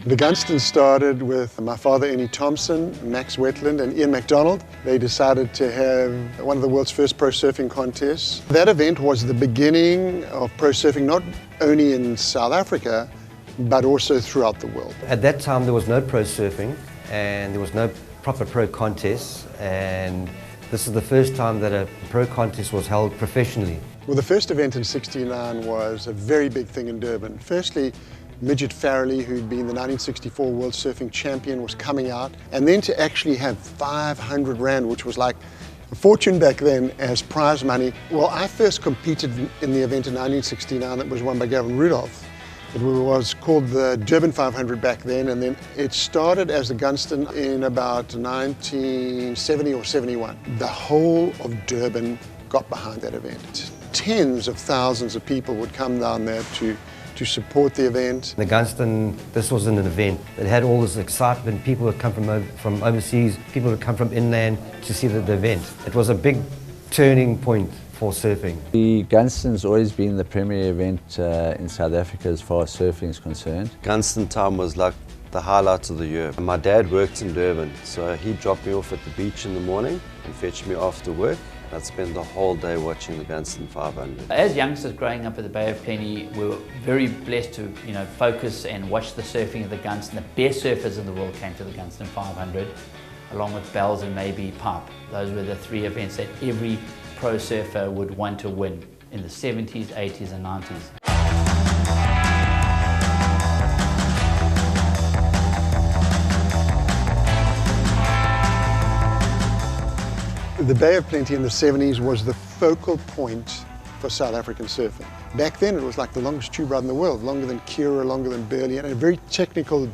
The gunston started with my father, Ernie Thompson, Max Wetland, and Ian MacDonald. They decided to have one of the world's first pro surfing contests. That event was the beginning of pro surfing, not only in South Africa, but also throughout the world. At that time, there was no pro surfing, and there was no proper pro contests, and this is the first time that a pro contest was held professionally. Well, the first event in '69 was a very big thing in Durban. Firstly, Midget Farrelly, who'd been the 1964 World Surfing Champion, was coming out. And then to actually have 500 Rand, which was like a fortune back then, as prize money. Well, I first competed in the event in 1969 that was won by Gavin Rudolph. It was called the Durban 500 back then, and then it started as the Gunston in about 1970 or 71. The whole of Durban got behind that event. Tens of thousands of people would come down there to support the event. The Gunston, this was an event. It had all this excitement. People would come from overseas, people would come from inland to see the event. It was a big turning point for surfing. The Gunston's always been the premier event in South Africa as far as surfing is concerned. Gunston time was like the highlight of the year. My dad worked in Durban, so he dropped me off at the beach in the morning and fetched me after work. I'd spend the whole day watching the Gunston 500. As youngsters growing up at the Bay of Plenty, we were very blessed to focus and watch the surfing of the Gunston. The best surfers in the world came to the Gunston 500, along with Bells and maybe Pipe. Those were the three events that every pro surfer would want to win in the 70s, 80s and 90s. The Bay of Plenty in the 70s was the focal point for South African surfing. Back then it was like the longest tube ride in the world, longer than Kira, longer than Burley, and a very technical